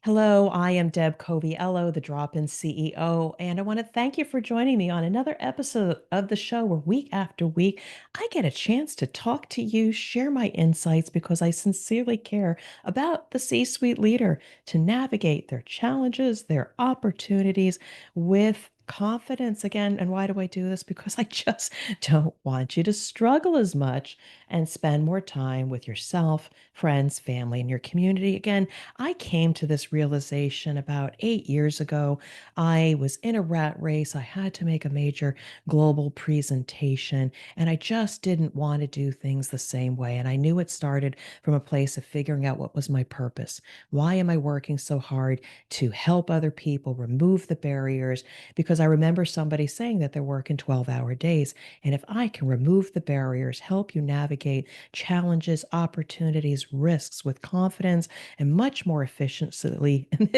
Hello, I am Deb Coviello, the Drop In CEO, and I want to thank you for joining me on another episode of the show where week after week I get a chance to talk to you, share my insights because I sincerely care about the C suite leader to navigate their challenges, their opportunities with confidence again. And why do I do this? Because I just don't want you to struggle as much and spend more time with yourself, friends, family, and your community. Again, I came to this realization about 8 years ago. I was in a rat race. I had to make a major global presentation, and I just didn't want to do things the same way. And I knew it started from a place of figuring out what was my purpose. Why am I working so hard to help other people remove the barriers? Because I remember somebody saying that they're working 12-hour days. And if I can remove the barriers, help you navigate challenges, opportunities, risks with confidence, and much more efficiently and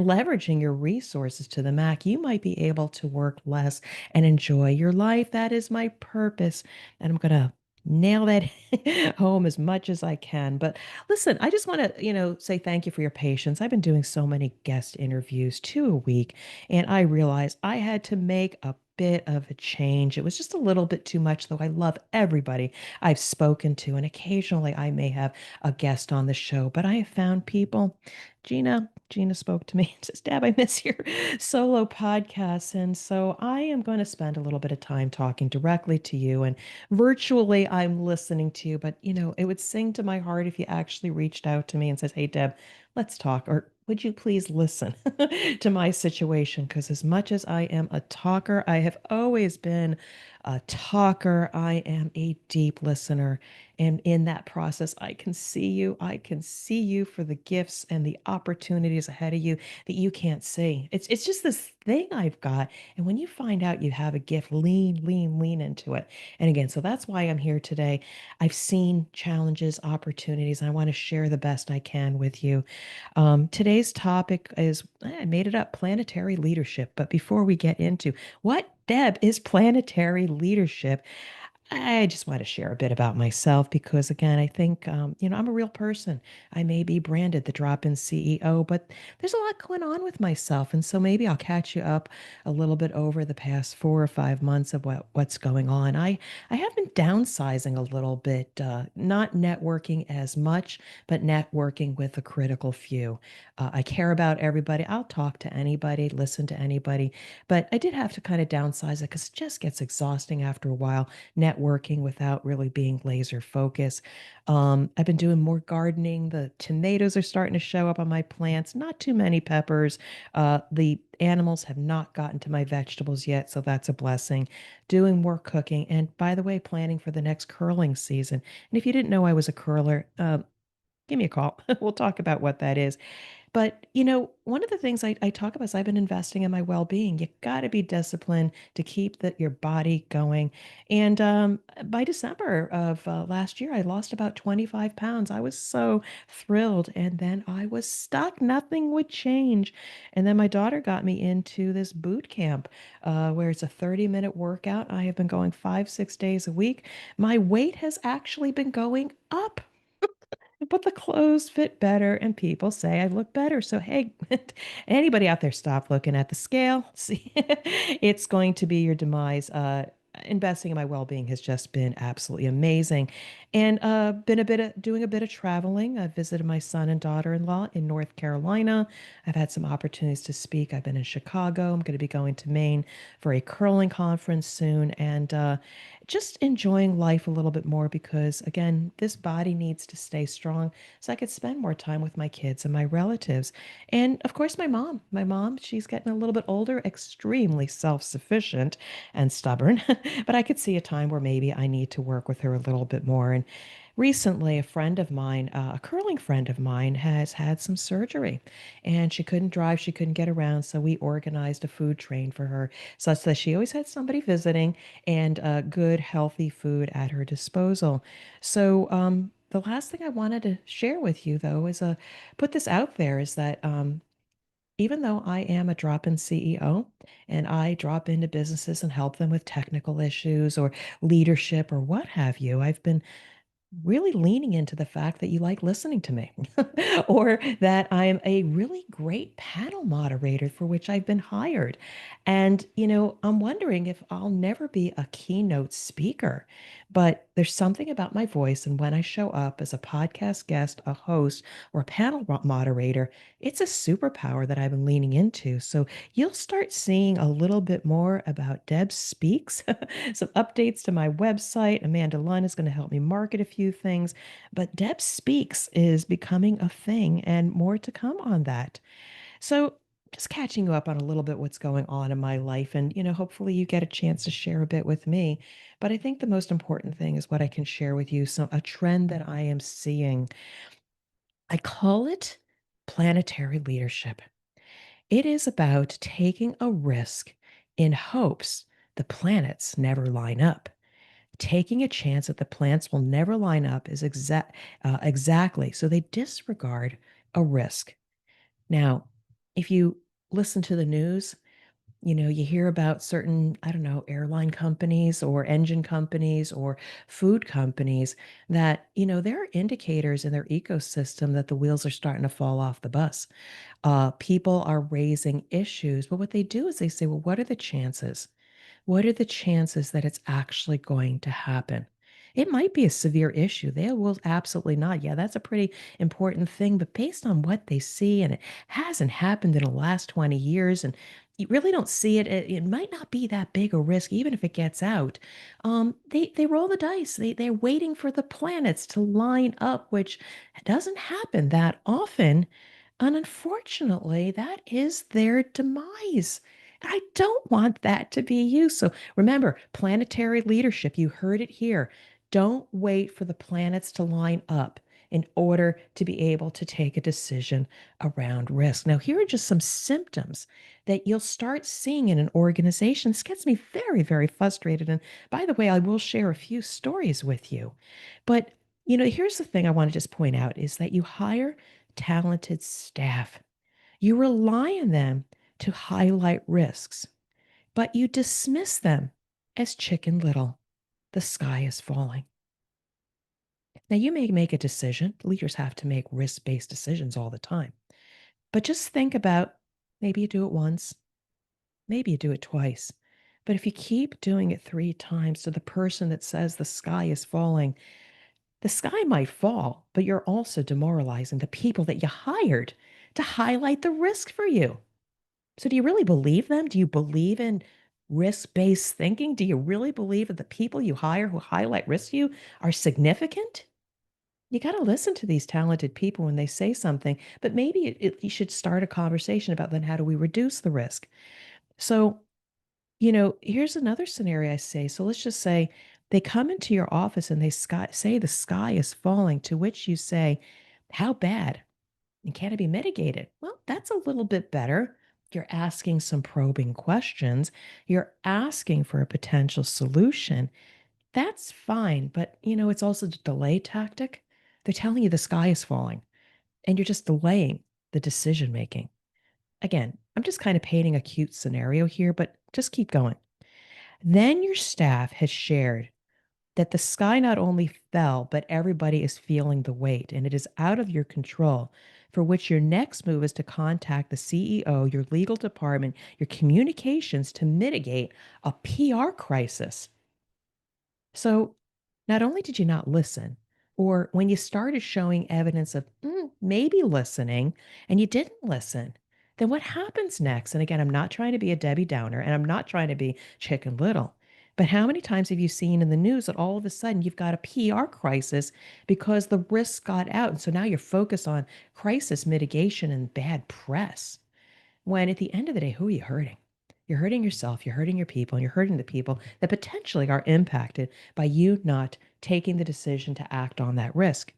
leveraging your resources to the max, you might be able to work less and enjoy your life. That is my purpose. And I'm going to nail that home as much as I can. But listen, I just want to, say thank you for your patience. I've been doing so many guest interviews, 2 a week, and I realized I had to make a bit of a change. It was just a little bit too much, though I love everybody I've spoken to, and occasionally I may have a guest on the show, but I have found people. Gina spoke to me and says, Deb, I miss your solo podcasts. And so I am going to spend a little bit of time talking directly to you. And virtually I'm listening to you, but it would sing to my heart if you actually reached out to me and says, hey, Deb, let's talk. Or would you please listen to my situation? Because as much as I am a talker, I have always been a talker. I am a deep listener. And in that process, I can see you. I can see you for the gifts and the opportunities ahead of you that you can't see. It's just this thing I've got. And when you find out you have a gift, lean into it. And again, so that's why I'm here today. I've seen challenges, opportunities, and I want to share the best I can with you. Today's topic is, I made it up, planetary leadership. But before we get into what, Deb, is planetary leadership, I just want to share a bit about myself because, again, I think, I'm a real person. I may be branded the drop in CEO, but there's a lot going on with myself. And so maybe I'll catch you up a little bit over the past 4 or 5 months of what's going on. I have been downsizing a little bit, not networking as much, but networking with a critical few. I care about everybody. I'll talk to anybody, listen to anybody, but I did have to kind of downsize it because it just gets exhausting after a while networking without really being laser focused. I've been doing more gardening. The tomatoes are starting to show up on my plants, not too many peppers. The animals have not gotten to my vegetables yet, so that's a blessing. Doing more cooking. And by the way, planning for the next curling season. And if you didn't know I was a curler, give me a call. We'll talk about what that is. But, one of the things I talk about is I've been investing in my well-being. You got to be disciplined to keep your body going. And by December of last year, I lost about 25 pounds. I was so thrilled. And then I was stuck. Nothing would change. And then my daughter got me into this boot camp where it's a 30-minute workout. I have been going 5, 6 days a week. My weight has actually been going up, but the clothes fit better and people say I look better. So, hey, anybody out there, stop looking at the scale. See, it's going to be your demise. Investing in my well-being has just been absolutely amazing. And been doing a bit of traveling. I visited my son and daughter-in-law in North Carolina. I've had some opportunities to speak. I've been in Chicago. I'm going to be going to Maine for a curling conference soon. And just enjoying life a little bit more because, again, this body needs to stay strong so I could spend more time with my kids and my relatives. And of course, my mom. My mom, she's getting a little bit older, extremely self sufficient and stubborn, but I could see a time where maybe I need to work with her a little bit more. And recently, a friend of mine, a curling friend of mine, has had some surgery and she couldn't drive, she couldn't get around. So we organized a food train for her such that she always had somebody visiting and good, healthy food at her disposal. So, the last thing I wanted to share with you, though, is put this out there is that even though I am a drop in CEO and I drop into businesses and help them with technical issues or leadership or what have you, I've been really leaning into the fact that you like listening to me or that I'm a really great panel moderator for which I've been hired. And, I'm wondering if I'll never be a keynote speaker, but there's something about my voice. And when I show up as a podcast guest, a host, or a panel moderator, it's a superpower that I've been leaning into. So you'll start seeing a little bit more about Deb Speaks, some updates to my website. Amanda Lunn is going to help me market a few things, but Deb Speaks is becoming a thing and more to come on that. So, just catching you up on a little bit what's going on in my life and hopefully you get a chance to share a bit with me, but I think the most important thing is what I can share with you, so a trend that I am seeing. I call it planetary leadership. It is about taking a risk in hopes the planets never line up. Taking a chance that the plants will never line up is exactly so they disregard a risk. Now, if you listen to the news, you hear about certain, I don't know, airline companies or engine companies or food companies that, there are indicators in their ecosystem that the wheels are starting to fall off the bus. People are raising issues, but what they do is they say, well, what are the chances? What are the chances that it's actually going to happen? It might be a severe issue. They will absolutely not. Yeah, that's a pretty important thing. But based on what they see, and it hasn't happened in the last 20 years, and you really don't see it, it might not be that big a risk, even if it gets out. They roll the dice. They're waiting for the planets to line up, which doesn't happen that often. And unfortunately, that is their demise. I don't want that to be you. So remember, planetary leadership, you heard it here. Don't wait for the planets to line up in order to be able to take a decision around risk. Now, here are just some symptoms that you'll start seeing in an organization. This gets me very, very frustrated. And by the way, I will share a few stories with you. But, here's the thing I want to just point out is that you hire talented staff. You rely on them to highlight risks, but you dismiss them as chicken little. The sky is falling. Now, you may make a decision. Leaders have to make risk based decisions all the time. But just think about maybe you do it once, maybe you do it twice. But if you keep doing it three times to the person that says the sky is falling, the sky might fall, but you're also demoralizing the people that you hired to highlight the risk for you. So do you really believe them? Do you believe in risk-based thinking? Do you really believe that the people you hire who highlight risk to you are significant? You got to listen to these talented people when they say something, but maybe you should start a conversation about then how do we reduce the risk? So, here's another scenario I say. So let's just say they come into your office and they say the sky is falling, to which you say, how bad? And can it be mitigated? Well, that's a little bit better. You're asking some probing questions. You're asking for a potential solution. That's fine. But, it's also the delay tactic. They're telling you the sky is falling and you're just delaying the decision making. Again, I'm just kind of painting a cute scenario here, but just keep going. Then your staff has shared that the sky not only fell, but everybody is feeling the weight and it is out of your control. For which your next move is to contact the CEO, your legal department, your communications to mitigate a PR crisis. So, not only did you not listen, or when you started showing evidence of maybe listening and you didn't listen, then what happens next? And again, I'm not trying to be a Debbie Downer and I'm not trying to be chicken little. But how many times have you seen in the news that all of a sudden you've got a PR crisis because the risks got out? And so now you're focused on crisis mitigation and bad press. When at the end of the day, who are you hurting? You're hurting yourself, you're hurting your people, and you're hurting the people that potentially are impacted by you not taking the decision to act on that risk.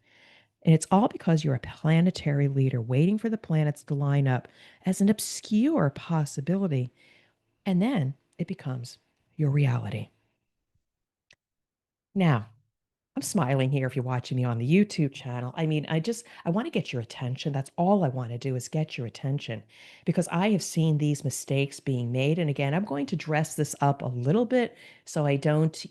And it's all because you're a planetary leader waiting for the planets to line up as an obscure possibility. And then it becomes your reality. Now, I'm smiling here if you're watching me on the YouTube channel. I mean, I want to get your attention. That's all I want to do is get your attention because I have seen these mistakes being made. And again, I'm going to dress this up a little bit so I don't,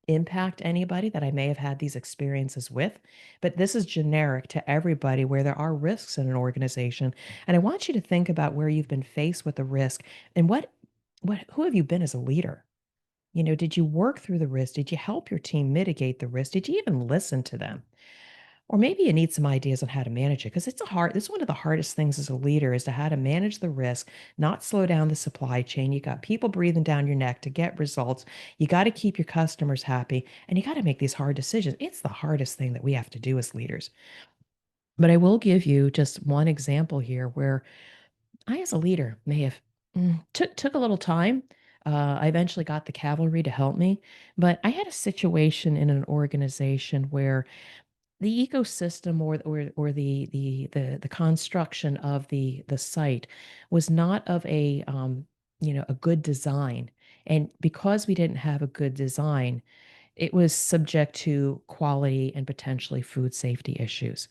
impact anybody that I may have had these experiences with, but this is generic to everybody where there are risks in an organization. And I want you to think about where you've been faced with a risk and who have you been as a leader? Did you work through the risk? Did you help your team mitigate the risk? Did you even listen to them? Or maybe you need some ideas on how to manage it because this is one of the hardest things as a leader is to how to manage the risk, not slow down the supply chain. You got people breathing down your neck to get results. You got to keep your customers happy and you got to make these hard decisions. It's the hardest thing that we have to do as leaders. But I will give you just one example here where I, as a leader, may have took a little time. I eventually got the cavalry to help me, but I had a situation in an organization where the ecosystem or the construction of the site was not of a good design. And because we didn't have a good design, it was subject to quality and potentially food safety issues.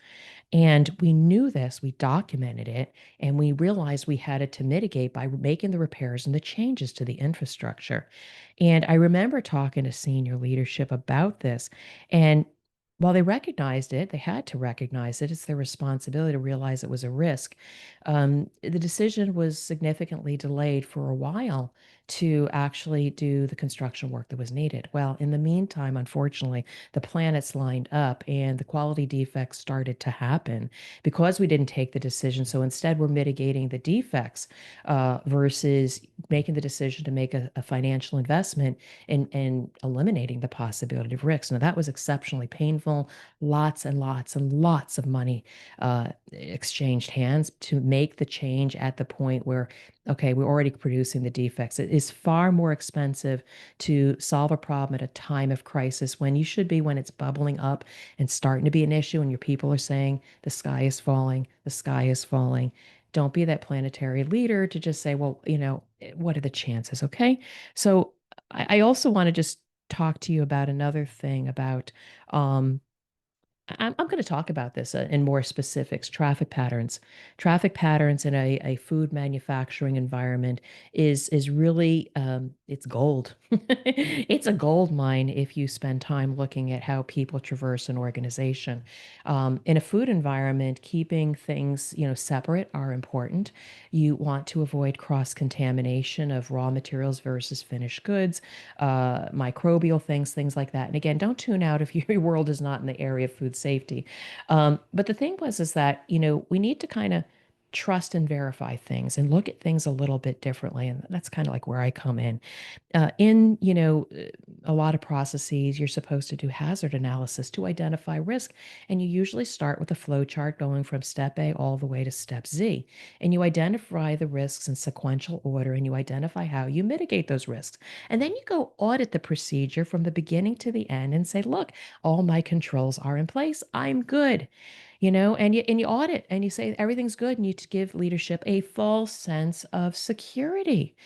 And we knew this, we documented it, and we realized we had it to mitigate by making the repairs and the changes to the infrastructure. And I remember talking to senior leadership about this. And while they recognized it, they had to recognize it. It's their responsibility to realize it was a risk. The decision was significantly delayed for a while to actually do the construction work that was needed. Well, in the meantime, unfortunately, the planets lined up and the quality defects started to happen because we didn't take the decision. So instead, we're mitigating the defects versus making the decision to make a financial investment and eliminating the possibility of risks. Now, that was exceptionally painful. Lots and lots and lots of money exchanged hands to make the change at the point where, okay, we're already producing the defects. It is far more expensive to solve a problem at a time of crisis when you should be when it's bubbling up and starting to be an issue and your people are saying the sky is falling, the sky is falling. Don't be that planetary leader to just say, well, what are the chances? Okay. So I also want to just talk to you about another thing about um, I'm going to talk about this in more specifics. Traffic patterns in a food manufacturing environment is really it's gold. It's a gold mine if you spend time looking at how people traverse an organization. In a food environment, keeping things separate are important. You want to avoid cross contamination of raw materials versus finished goods, microbial things like that. And again, don't tune out if your world is not in the area of food safety. But the thing is that, we need to kind of trust and verify things and look at things a little bit differently. And that's kind of like where I come in. A lot of processes, you're supposed to do hazard analysis to identify risk. And you usually start with a flow chart going from step A all the way to step Z. And you identify the risks in sequential order and you identify how you mitigate those risks. And then you go audit the procedure from the beginning to the end and say, look, all my controls are in place. I'm good. And you audit and you say everything's good and you give leadership a full sense of security.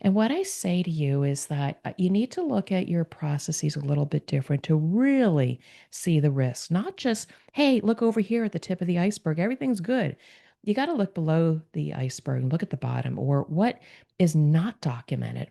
And what I say to you is that you need to look at your processes a little bit different to really see the risks, not just, hey, look over here at the tip of the iceberg, everything's good. You got to look below the iceberg and look at the bottom or what is not documented.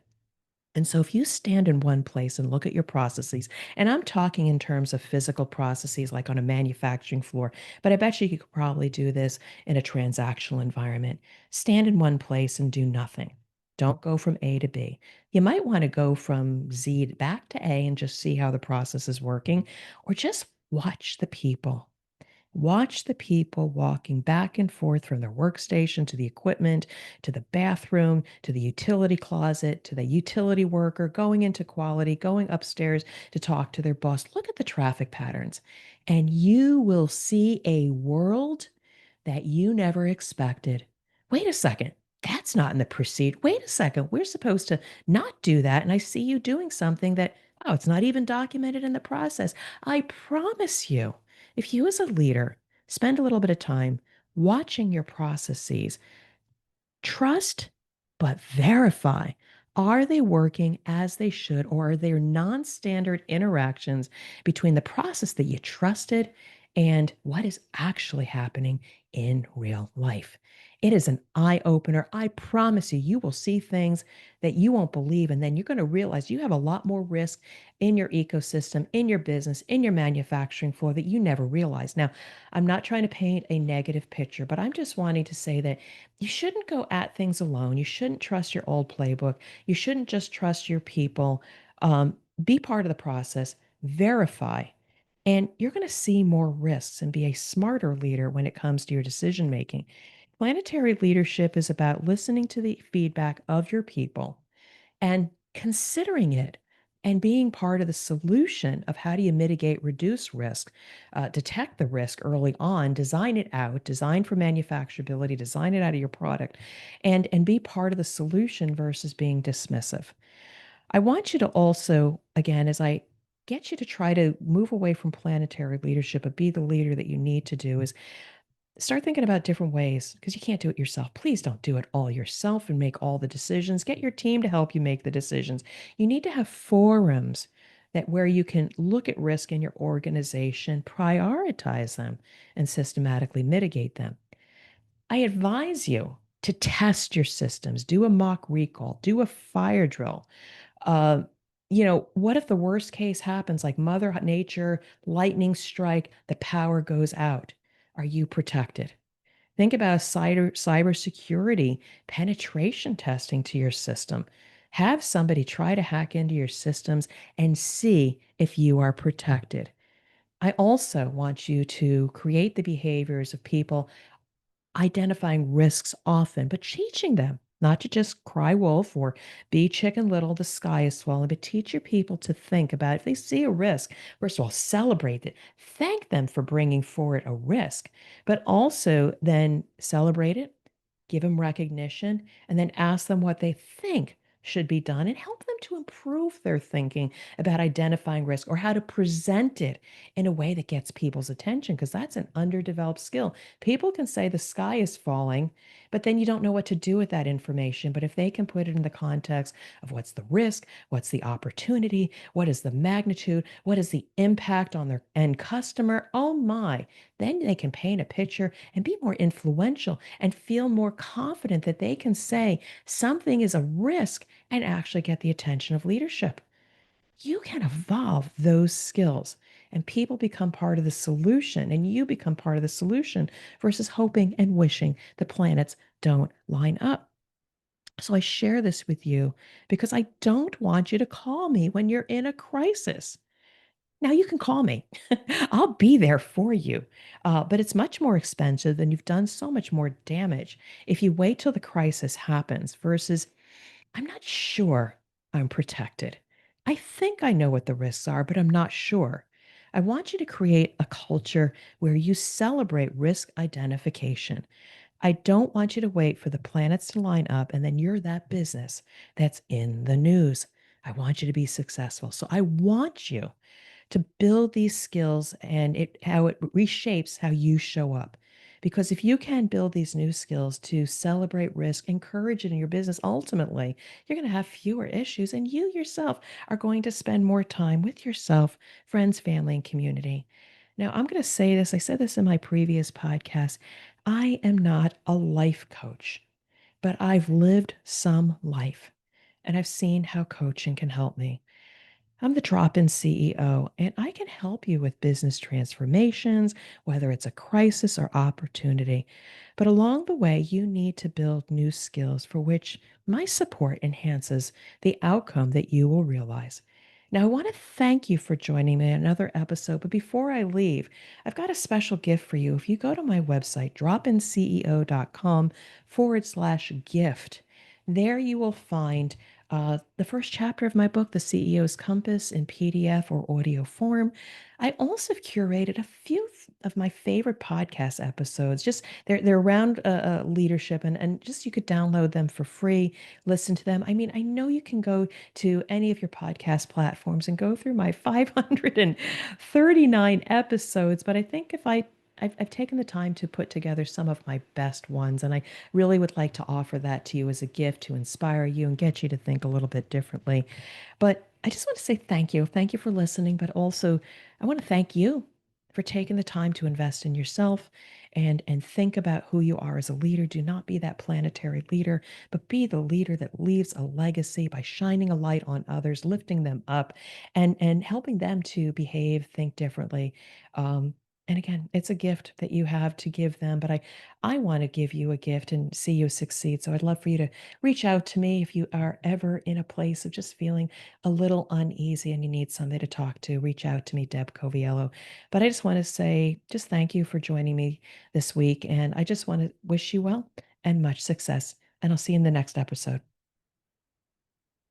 And so if you stand in one place and look at your processes, and I'm talking in terms of physical processes like on a manufacturing floor, but I bet you could probably do this in a transactional environment. Stand in one place and do nothing. Don't go from A to B. You might want to go from back to A and just see how the process is working, or just watch the people. Watch the people walking back and forth from their workstation to the equipment, to the bathroom, to the utility closet, to the utility worker, going into quality, going upstairs to talk to their boss. Look at the traffic patterns, and you will see a world that you never expected. Wait a second. That's not in the procedure. Wait a second. We're supposed to not do that. And I see you doing something that, oh, it's not even documented in the process. I promise you, if you as a leader spend a little bit of time watching your processes, trust but verify. Are they working as they should, or are there non standard interactions between the process that you trusted and what is actually happening in real life. It is an eye opener. I promise you, you will see things that you won't believe. And then you're going to realize you have a lot more risk in your ecosystem, in your business, in your manufacturing floor that you never realized. Now, I'm not trying to paint a negative picture, but I'm just wanting to say that you shouldn't go at things alone. You shouldn't trust your old playbook. You shouldn't just trust your people. Be part of the process, verify, and you're going to see more risks and be a smarter leader when it comes to your decision making. Planetary leadership is about listening to the feedback of your people and considering it and being part of the solution of how do you mitigate, reduce risk, detect the risk early on, design it out, design for manufacturability, design it out of your product, and be part of the solution versus being dismissive. I want you to also, again, as I get you to try to move away from planetary leadership, but be the leader that you need to do, is start thinking about different ways because you can't do it yourself. Please don't do it all yourself and make all the decisions. Get your team to help you make the decisions. You need to have forums that where you can look at risk in your organization, prioritize them, and systematically mitigate them. I advise you to test your systems, do a mock recall, do a fire drill. Uh, what if the worst case happens, like Mother Nature, lightning strike, the power goes out? Are you protected? Think about cybersecurity penetration testing to your system. Have somebody try to hack into your systems and see if you are protected. I also want you to create the behaviors of people identifying risks often, but teaching them not to just cry wolf or be chicken little, the sky is falling, but teach your people to think about if they see a risk, first of all, celebrate it. Thank them for bringing forward a risk, but also then celebrate it, give them recognition, and then ask them what they think should be done and help them to improve their thinking about identifying risk or how to present it in a way that gets people's attention, because that's an underdeveloped skill. People can say the sky is falling, but then you don't know what to do with that information. But if they can put it in the context of what's the risk, what's the opportunity, what is the magnitude, what is the impact on their end customer, oh my, then they can paint a picture and be more influential and feel more confident that they can say something is a risk and actually get the attention of leadership. You can evolve those skills and people become part of the solution and you become part of the solution versus hoping and wishing the planets don't line up. So I share this with you because I don't want you to call me when you're in a crisis. Now you can call me. I'll be there for you. But it's much more expensive and you've done so much more damage if you wait till the crisis happens versus I'm not sure I'm protected. I think I know what the risks are, but I'm not sure. I want you to create a culture where you celebrate risk identification. I don't want you to wait for the planets to line up and then you're that business that's in the news. I want you to be successful. So I want you to build these skills and how it reshapes how you show up. Because if you can build these new skills to celebrate risk, encourage it in your business, ultimately, you're going to have fewer issues and you yourself are going to spend more time with yourself, friends, family, and community. Now, I'm going to say this. I said this in my previous podcast. I am not a life coach, but I've lived some life and I've seen how coaching can help me. I'm the drop in CEO, and I can help you with business transformations, whether it's a crisis or opportunity. But along the way, you need to build new skills for which my support enhances the outcome that you will realize. Now, I want to thank you for joining me in another episode. But before I leave, I've got a special gift for you. If you go to my website, dropinceo.com/gift, there you will find the first chapter of my book, The CEO's Compass, in PDF or audio form. I also have curated a few of my favorite podcast episodes. Just they're around leadership, and just you could download them for free, listen to them. I mean, I know you can go to any of your podcast platforms and go through my 539 episodes, but I think if I've taken the time to put together some of my best ones, and I really would like to offer that to you as a gift to inspire you and get you to think a little bit differently. But I just want to say thank you. Thank you for listening, but also I want to thank you. for taking the time to invest in yourself and think about who you are as a leader. Do not be that planetary leader, but be the leader that leaves a legacy by shining a light on others, lifting them up, and helping them to behave, think differently. Um, and again, it's a gift that you have to give them, but I want to give you a gift and see you succeed. So I'd love for you to reach out to me if you are ever in a place of just feeling a little uneasy and you need somebody to talk to. Reach out to me, Deb Coviello. But I just want to say, just thank you for joining me this week. And I just want to wish you well and much success. And I'll see you in the next episode.